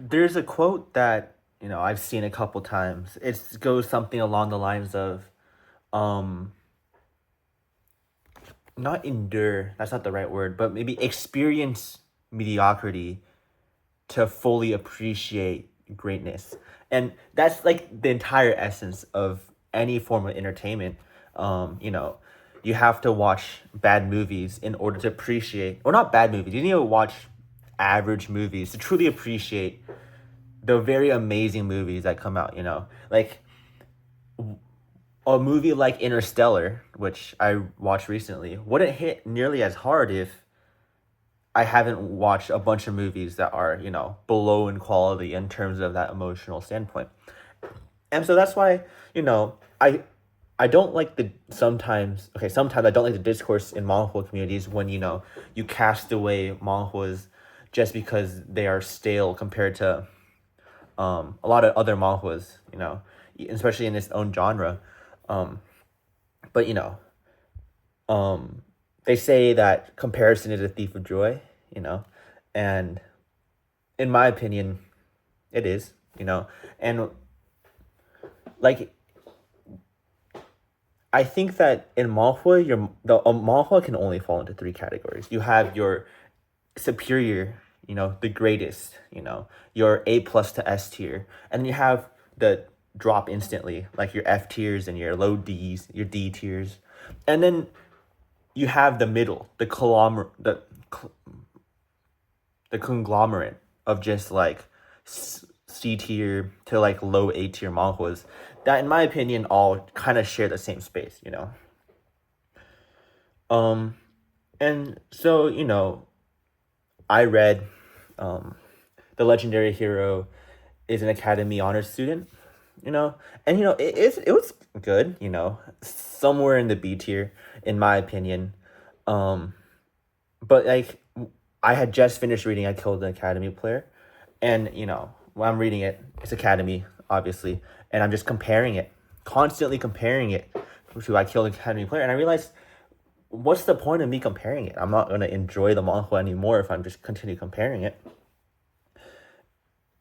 There's a quote that, I've seen a couple times. It goes something along the lines of, um, not endure, that's not the right word, but maybe experience mediocrity to fully appreciate greatness. And that's like the entire essence of any form of entertainment. You have to watch bad movies in order to appreciate, or not bad movies, you need to watch average movies to truly appreciate the very amazing movies that come out, Like a movie like Interstellar, which I watched recently, wouldn't hit nearly as hard if I haven't watched a bunch of movies that are, below in quality in terms of that emotional standpoint. And so that's why, you know, I I don't like the sometimes I don't like the discourse in manhwa communities when, you cast away manhwas just because they are stale compared to a lot of other manhwas, especially in its own genre. Um, but um, they say that comparison is a thief of joy, you know, and in my opinion, it is, and like I think that in manhwa, the manhwa can only fall into three categories. You have your superior, the greatest, your A plus to S tier, and you have the drop instantly, like your F tiers and your low Ds, your D tiers, and then you have the middle, the conglomerate of just like C tier to like low A tier manhwas that, in my opinion, all kind of share the same space, Um, and so I read, um, the legendary hero is an Academy Honors student, you know, and it was good, somewhere in the B tier, in my opinion. Um, but like I had just finished reading I Killed an Academy Player, and when I'm reading it, it's Academy, obviously, and I'm just comparing it, constantly comparing it to I Killed an Academy Player, and I realized, what's the point of me comparing it? I'm not gonna enjoy the manhwa anymore if I'm just continue comparing it.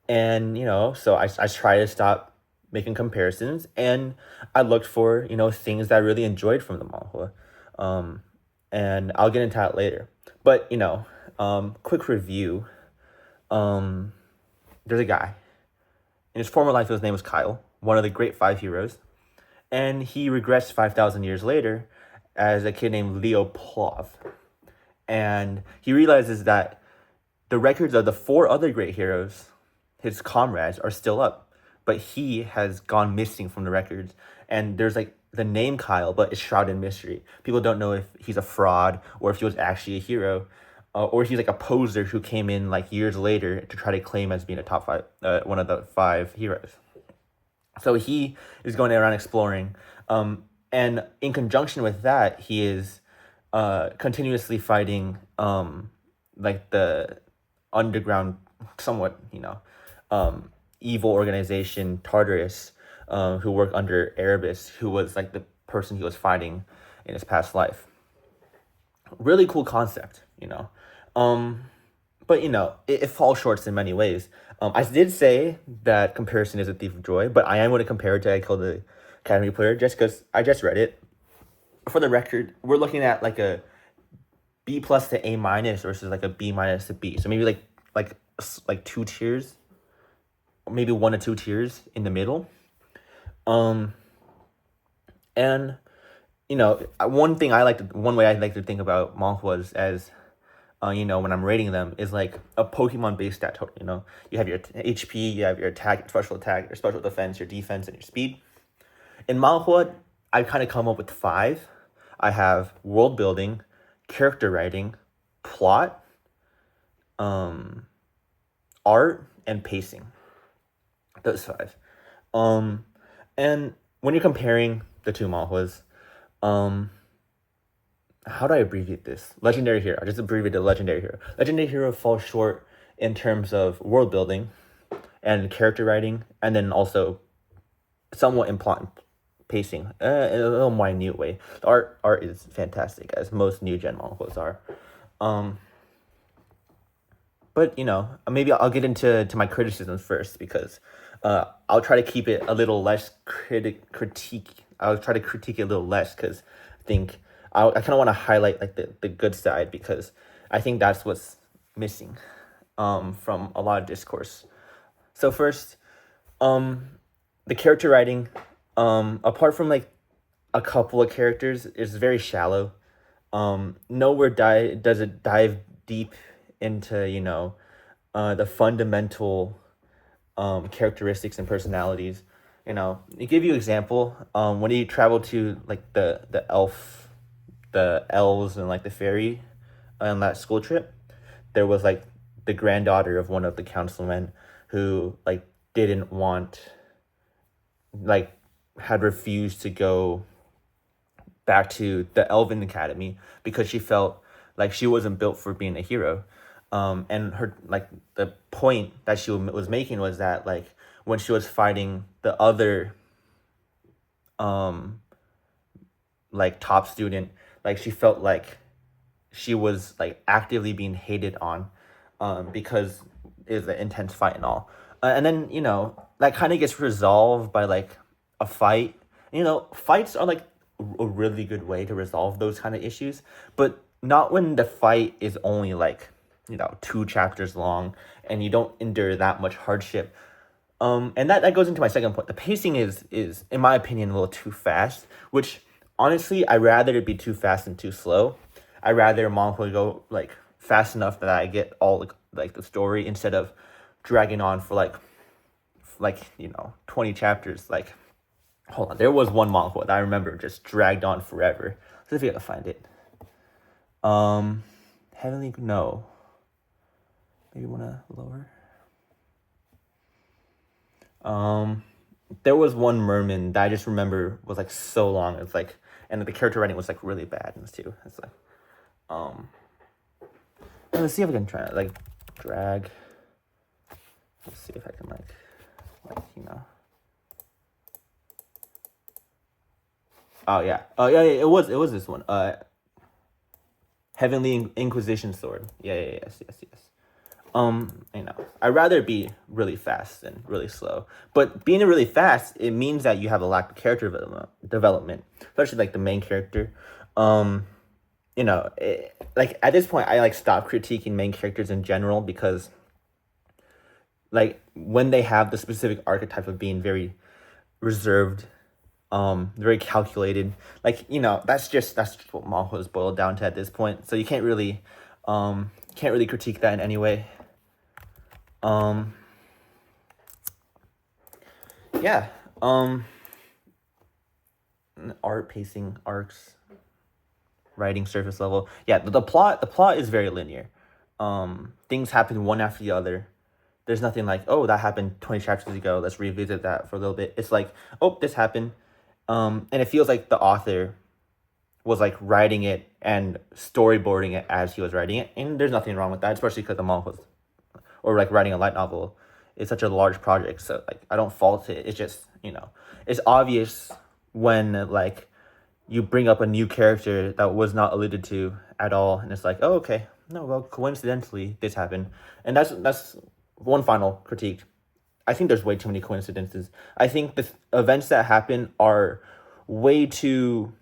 And so I try to stop making comparisons, and I looked for things that I really enjoyed from the manhwa, um, and I'll get into that later. But quick review. Um, there's a guy in his former life. His name was Kyle, one of the great five heroes, and he regressed 5,000 years later as a kid named Leo Plov, and he realizes that the records of the four other great heroes, his comrades, are still up, but he has gone missing from the records. And there's like the name Kyle, but it's shrouded in mystery. People don't know if he's a fraud or if he was actually a hero, or he's like a poser who came in like years later to try to claim as being a top five, one of the five heroes. So he is going around exploring, and in conjunction with that, he is continuously fighting, like the underground, somewhat, evil organization Tartarus, who worked under Erebus, who was like the person he was fighting in his past life. Really cool concept, Um, but it falls short in many ways. I did say that comparison is a thief of joy, but I am going to compare it to I Killed the Academy Player just because I just read it. For the record, we're looking at like a B plus to A minus versus like a B minus to B. So maybe like two tiers, maybe one to two tiers in the middle. Um, and one way I like to think about manhwas as, when I'm rating them, is like a Pokemon based stat total. You have your HP, you have your attack, your special defense, your defense, and your speed. In manhwa, I kind of come up with five. I have world building, character writing, plot, um, art, and pacing. Those five. Um, and when you're comparing the two manhwas, um, how do I abbreviate this? Legendary Hero. I just abbreviated Legendary Hero. Legendary Hero falls short in terms of world building and character writing, and then also somewhat in plot pacing, in a little minute way. The art is fantastic, as most new gen manhwas are. Um, but maybe I'll get into my criticisms first because I'll try to keep it a little less critique. I'll try to critique it a little less because I think I kind of want to highlight like the good side because I think that's what's missing from a lot of discourse. So first, the character writing, apart from like a couple of characters, is very shallow. Nowhere does it dive deep into the fundamental characteristics and personalities. To give you example, when you travel to like the elves and like the fairy on that school trip, there was like the granddaughter of one of the councilmen who like didn't want, like, had refused to go back to the Elven Academy because she felt like she wasn't built for being a hero. And her, like, the point that she was making was that like when she was fighting the other like top student, like she felt like she was like actively being hated on because it was an intense fight and all. And then that kind of gets resolved by like a fight. Fights are like a really good way to resolve those kind of issues, but not when the fight is only like 2 chapters long and you don't endure that much hardship. And that goes into my second point. The pacing is in my opinion a little too fast, which honestly I rather it be too fast than too slow. I rather manga go like fast enough that I get all like the story instead of dragging on for like 20 chapters. Like, hold on, there was one manga that I remember just dragged on forever. Let's see if I can find it. Heavenly, no. Maybe wanna lower. There was one merman that I just remember was like so long. It's like, and the character writing was like really bad in this too. It's like, let's see if I can try to like drag. Let's see if I can like Oh yeah. Oh yeah. It was this one. Heavenly Inquisition Sword. Yeah. Yes. I'd rather be really fast than really slow. But being really fast, it means that you have a lack of character development, especially like the main character. Like at this point, I like stopped critiquing main characters in general because, like, when they have the specific archetype of being very reserved, very calculated, like that's just what manga is boiled down to at this point. So you can't really critique that in any way. Yeah. Art, pacing, arcs, writing, surface level. Yeah, the plot is very linear. Things happen one after the other. There's nothing like, oh, that happened 20 chapters ago, let's revisit that for a little bit. It's like, oh, this happened. And it feels like the author was like writing it and storyboarding it as he was writing it. And there's nothing wrong with that, especially because the manga was, or like writing a light novel, is such a large project. So like I don't fault it. It's just, it's obvious when like you bring up a new character that was not alluded to at all, and it's like, oh, okay, no, well, coincidentally this happened. And that's one final critique. I think there's way too many coincidences. I think the events that happen are way too,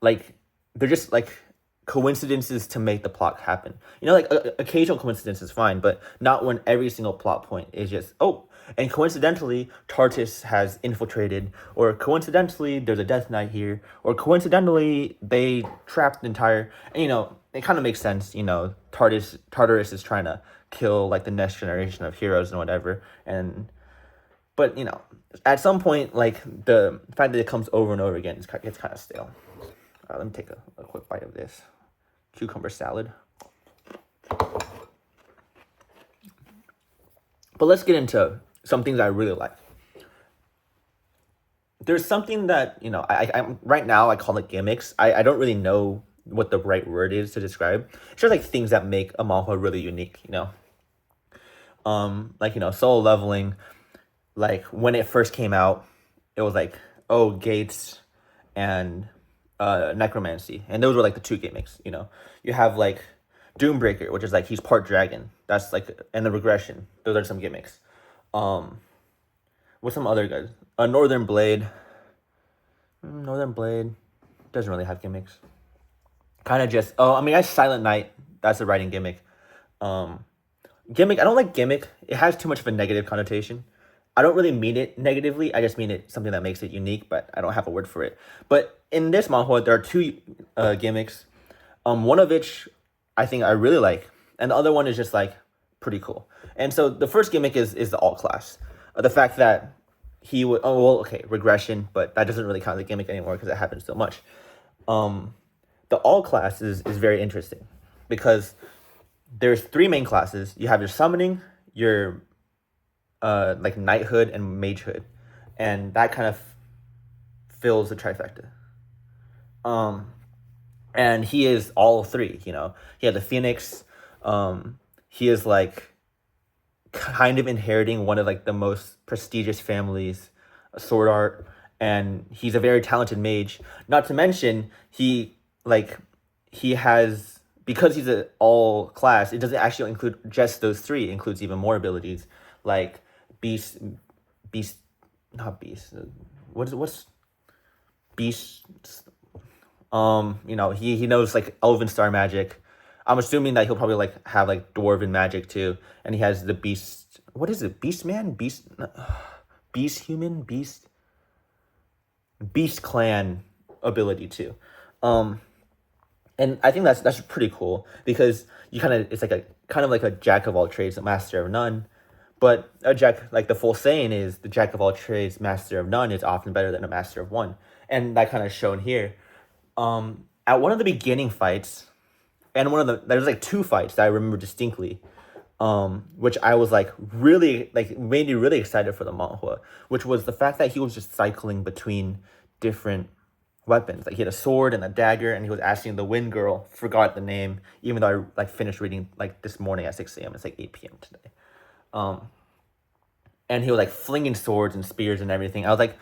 like, they're just like coincidences to make the plot happen. Like occasional coincidence is fine, but not when every single plot point is just, oh, and coincidentally Tartarus has infiltrated, or coincidentally there's a Death Knight here, or coincidentally they trapped the entire, and it kind of makes sense. Tartarus is trying to kill like the next generation of heroes and whatever, but at some point, like, the fact that it comes over and over again gets kind of stale. Let me take a quick bite of this cucumber salad. But let's get into some things I really like. There's something that, I'm right now I call it gimmicks. I don't really know what the right word is to describe. It's just like things that make a manga really unique, Solo Leveling, like when it first came out, it was like, oh, Gates and necromancy, and those were like the two gimmicks. You have like Doombreaker, which is like he's part dragon. That's like, and the regression. Those are some gimmicks. Um, what's some other guys? Northern Blade. Northern Blade doesn't really have gimmicks. Kind of just, oh, I mean, that's Silent Knight. That's a writing gimmick. Um, Gimmick, I don't like gimmick. It has too much of a negative connotation. I don't really mean it negatively. I just mean it something that makes it unique, but I don't have a word for it. But in this manhwa, there are two gimmicks. One of which I think I really like, and the other one is just like pretty cool. And so the first gimmick is the alt class. The fact that he would, oh well, okay, regression, but that doesn't really count as a gimmick anymore because it happens so much. The alt class is very interesting because there's three main classes. You have your summoning, your like knighthood and magehood, and that kind of fills the trifecta. And he is all three. You know, he had the phoenix. He is like kind of inheriting one of like the most prestigious families, sword art, and he's a very talented mage. Not to mention he has, because he's an all class, it doesn't actually include just those three. It includes even more abilities like beast, not beast. What's beast? You know, he knows like elven star magic. I'm assuming that he'll probably like have like dwarven magic too, and he has the beast. What is it? Beast man, beast human, beast clan ability too. And I think that's pretty cool because you it's like a kind of like a jack of all trades, a master of none. But a jack, like the full saying is, the jack of all trades, master of none is often better than a master of one, and that kind of shown here. At one of the beginning fights, and there's like two fights that I remember distinctly, which I was like really like made me really excited for the manhwa, which was the fact that he was just cycling between different weapons. Like he had a sword and a dagger, and he was asking the wind girl, forgot the name, even though I like finished reading like this morning at 6 a.m. It's like 8 p.m. today. And he was like flinging swords and spears and everything. I was like,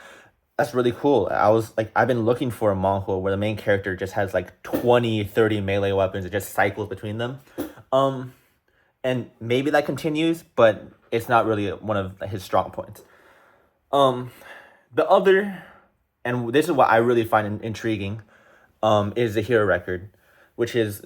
that's really cool. I was like, I've been looking for a manhwa where the main character just has like 20, 30 melee weapons and just cycles between them. And maybe that continues, but it's not really one of his strong points. The other, and this is what I really find intriguing, is the hero record, which is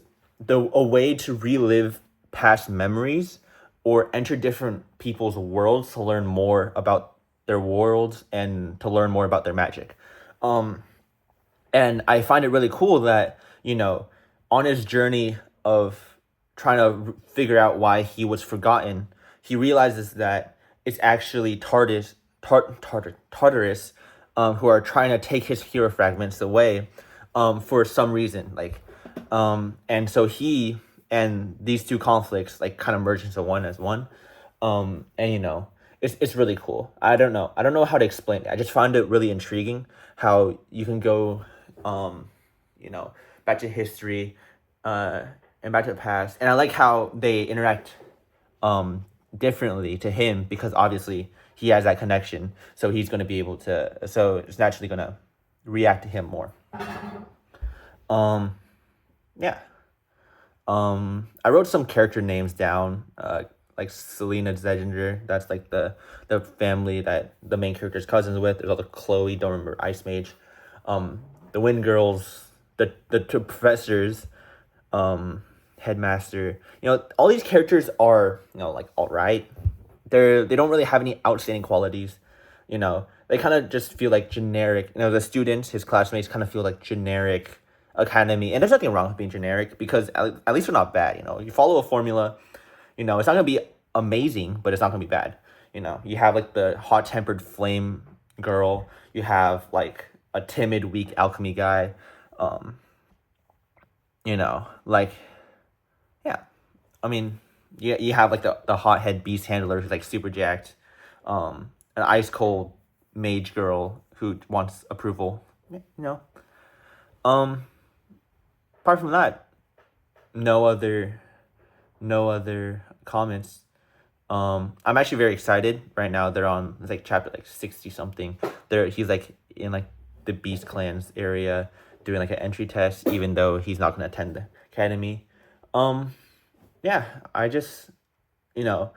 a way to relive past memories or enter different people's worlds to learn more about their worlds and to learn more about their magic. And I find it really cool that, you know, on his journey of trying to figure out why he was forgotten, he realizes that it's actually Tartarus, who are trying to take his hero fragments away, for some reason. Like, and so he and these two conflicts like kind of merge into one as one. And you know, it's really cool. I don't know how to explain it. I just found it really intriguing how you can go, you know, back to history, and back to the past. And I like how they interact differently to him because obviously he has that connection. So he's going to be able to, so it's naturally going to react to him more. Yeah. I wrote some character names down, like Selena Zedinger. That's like the family that the main character's cousins with. There's also Chloe, don't remember, Ice Mage. The Wind Girls, the two professors, Headmaster. You know, all these characters are, you know, like all right. They don't really have any outstanding qualities. You know, they kind of just feel like generic. You know, the students, his classmates, kind of feel like generic academy, and there's nothing wrong with being generic because at least they're not bad. You know, you follow a formula. You know, it's not gonna be amazing, but it's not gonna be bad. You know, you have like the hot-tempered flame girl. You have like a timid, weak alchemy guy. You know, like, yeah. I mean, you have like the hothead beast handler who's like super jacked. An ice cold mage girl who wants approval. You know. Apart from that, no other comments. I'm actually very excited right now. They're on like chapter like 60 something. He's like in like the Beast Clans area doing like an entry test, even though he's not gonna attend the academy. yeah, I just, you know,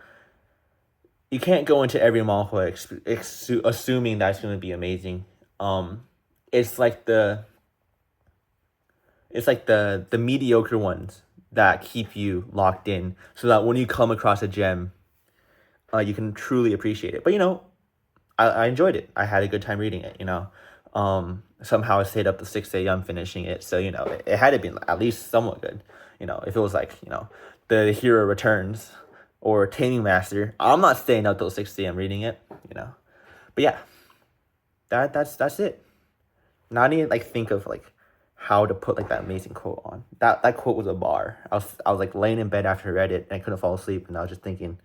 you can't go into every manhwa assuming that's going to be amazing. Um, it's like the mediocre ones that keep you locked in, so that when you come across a gem, you can truly appreciate it. But I enjoyed it. I had a good time reading it. Somehow I stayed up to 6 a.m. finishing it, so it had to be at least somewhat good. If it was like the hero returns or Taming Master, I'm not staying up till 6 a.m. reading it. But yeah, that's it. Now I need to like think of like how to put like that amazing quote on. That quote was a bar. I was like laying in bed after I read it and I couldn't fall asleep, and I was just thinking,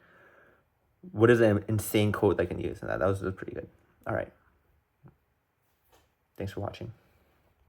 what is an insane quote I can use? And that was pretty good. All right. Thanks for watching.